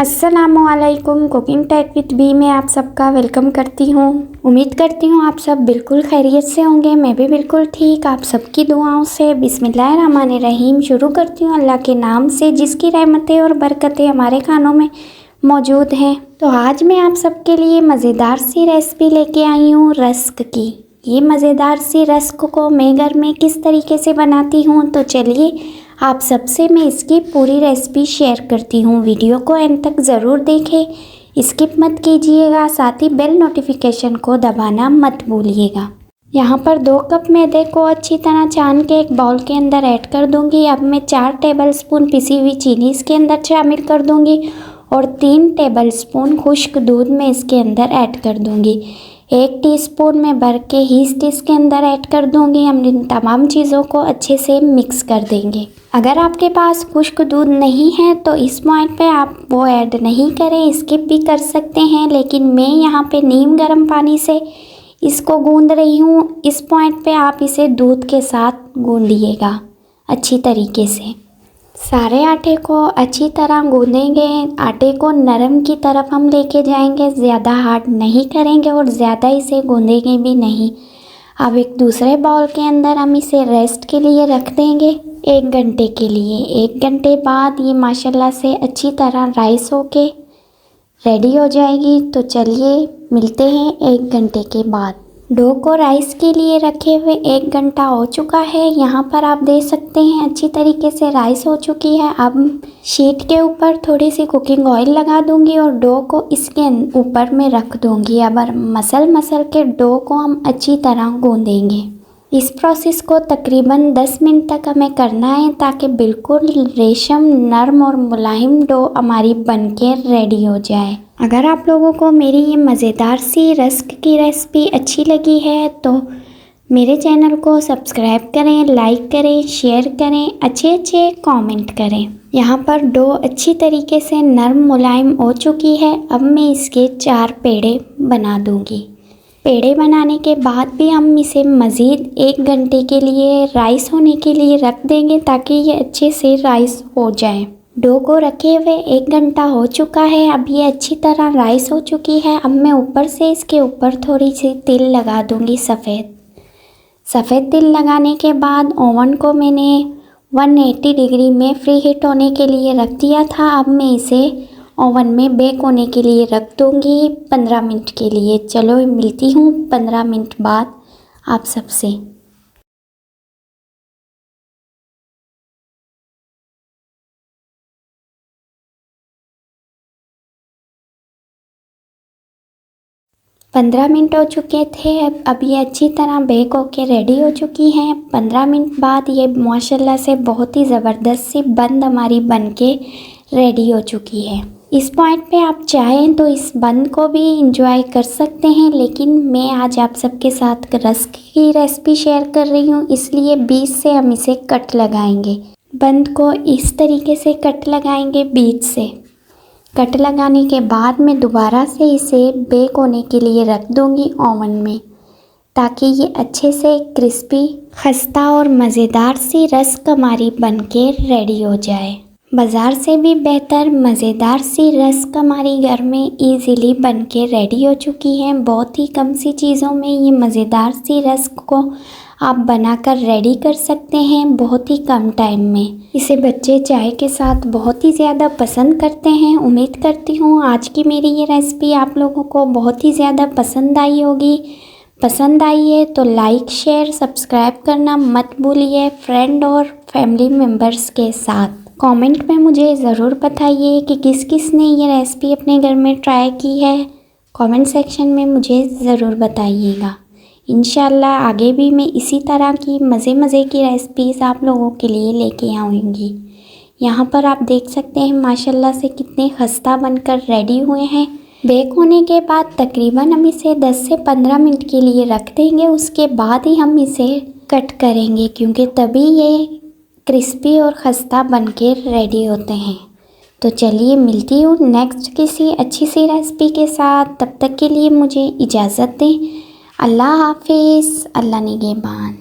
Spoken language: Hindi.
अस्सलामुअलैकुम। कुकिंग टेक विद बी में आप सबका वेलकम करती हूँ। उम्मीद करती हूँ आप सब बिल्कुल खैरियत से होंगे। मैं भी बिल्कुल ठीक, आप सबकी दुआओं से। बिस्मिल्लाहिर्रहमानिर्रहीम। शुरू करती हूँ अल्लाह के नाम से, जिसकी रहमतें और बरकतें हमारे खानों में मौजूद हैं। तो आज मैं आप सबके लिए मज़ेदार सी रेसिपी लेके आई हूँ रस्क की। ये मज़ेदार सी रस्क को मैं घर में किस तरीके से बनाती हूँ, तो चलिए आप सबसे मैं इसकी पूरी रेसिपी शेयर करती हूँ। वीडियो को एंड तक ज़रूर देखें, स्किप मत कीजिएगा, साथ ही बेल नोटिफिकेशन को दबाना मत भूलिएगा। यहाँ पर 2 कप मैदे को अच्छी तरह छान के एक बाउल के अंदर ऐड कर दूँगी। अब मैं 4 टेबलस्पून पिसी हुई चीनी इसके अंदर शामिल कर दूँगी और 3 टेबलस्पून खुश्क दूध में इसके अंदर ऐड कर दूँगी। 1 टीस्पून में भर के ईस्ट इसके अंदर ऐड कर दूँगी। हम इन तमाम चीज़ों को अच्छे से मिक्स कर देंगे। अगर आपके पास खुश्क दूध नहीं है तो इस पॉइंट पे आप वो ऐड नहीं करें, स्किप भी कर सकते हैं, लेकिन मैं यहाँ पे नीम गर्म पानी से इसको गूंद रही हूँ। इस पॉइंट पे आप इसे दूध के साथ गूंदिएगा अच्छी तरीके से। सारे आटे को अच्छी तरह गूंदेंगे। आटे को नरम की तरफ हम लेके जाएंगे, ज़्यादा हार्ड नहीं करेंगे और ज़्यादा इसे गूंदेंगे भी नहीं। अब एक दूसरे बाउल के अंदर हम इसे रेस्ट के लिए रख देंगे 1 घंटे के लिए। 1 घंटे बाद ये माशाल्लाह से अच्छी तरह राइस होके रेडी हो जाएगी। तो चलिए मिलते हैं 1 घंटे के बाद। डो को राइस के लिए रखे हुए 1 घंटा हो चुका है। यहाँ पर आप देख सकते हैं अच्छी तरीके से राइस हो चुकी है। अब शीट के ऊपर थोड़ी सी कुकिंग ऑयल लगा दूंगी और डो को इसके ऊपर में रख दूंगी। अब मसल के डो को हम अच्छी तरह गूंदेंगे। इस प्रोसेस को तकरीबन 10 मिनट तक हमें करना है, ताकि बिल्कुल रेशम नरम और मुलायम डो हमारी बनके रेडी हो जाए। अगर आप लोगों को मेरी ये मज़ेदार सी रस्क की रेसिपी अच्छी लगी है तो मेरे चैनल को सब्सक्राइब करें, लाइक करें, शेयर करें, अच्छे कमेंट करें। यहाँ पर डो अच्छी तरीके से नरम मुलायम हो चुकी है। अब मैं इसके 4 पेड़े बना दूँगी। पेड़े बनाने के बाद भी हम इसे मज़ीद 1 घंटे के लिए राइस होने के लिए रख देंगे, ताकि ये अच्छे से राइस हो जाए। डो को रखे हुए 1 घंटा हो चुका है। अब ये अच्छी तरह राइस हो चुकी है। अब मैं ऊपर से इसके ऊपर थोड़ी सी तिल लगा दूंगी, सफ़ेद तिल लगाने के बाद ओवन को मैंने 180 डिग्री में फ्री हीट होने के लिए रख दिया था। अब मैं इसे ओवन में बेक होने के लिए रख दूंगी 15 मिनट के लिए। चलो मिलती हूँ 15 मिनट बाद आप सबसे। पंद्रह मिनट हो चुके थे। अब ये अच्छी तरह बेक होके रेडी हो चुकी हैं। 15 मिनट बाद ये माशाल्लाह से बहुत ही ज़बरदस्त सी बंद हमारी बनके रेडी हो चुकी है। इस पॉइंट पे आप चाहें तो इस बंद को भी इंजॉय कर सकते हैं, लेकिन मैं आज आप सबके साथ रस्क की रेसिपी शेयर कर रही हूँ, इसलिए बीच से हम इसे कट लगाएंगे। बंद को इस तरीके से कट लगाएंगे बीच से। कट लगाने के बाद मैं दोबारा से इसे बेक होने के लिए रख दूँगी ओवन में, ताकि ये अच्छे से क्रिस्पी, खस्ता और मज़ेदार सी रस्क हमारी बनके रेडी हो जाए। बाज़ार से भी बेहतर मज़ेदार सी रस्क हमारी घर में इजीली बनके रेडी हो चुकी है। बहुत ही कम सी चीज़ों में ये मज़ेदार सी रस्क को आप बनाकर रेडी कर सकते हैं, बहुत ही कम टाइम में। इसे बच्चे चाय के साथ बहुत ही ज़्यादा पसंद करते हैं। उम्मीद करती हूँ आज की मेरी ये रेसिपी आप लोगों को बहुत ही ज़्यादा पसंद आई होगी। पसंद आई है तो लाइक, शेयर, सब्सक्राइब करना मत भूलिए फ्रेंड और फैमिली मेम्बर्स के साथ। कमेंट में मुझे ज़रूर बताइए कि किस किस ने ये रेसिपी अपने घर में ट्राई की है। कमेंट सेक्शन में मुझे ज़रूर बताइएगा। इंशाल्लाह आगे भी मैं इसी तरह की मज़े की रेसिपीज़ आप लोगों के लिए लेके आऊँगी। यहाँ पर आप देख सकते हैं माशाल्लाह से कितने खस्ता बनकर रेडी हुए हैं। बेक होने के बाद तकरीबन हम इसे 10 से 15 मिनट के लिए रख देंगे। उसके बाद ही हम इसे कट करेंगे, क्योंकि तभी ये क्रिस्पी और खस्ता बनके रेडी होते हैं। तो चलिए मिलती हूँ नेक्स्ट किसी अच्छी सी रेसिपी के साथ। तब तक के लिए मुझे इजाज़त दें। अल्लाह हाफिज़। अल्लाह निगहबान।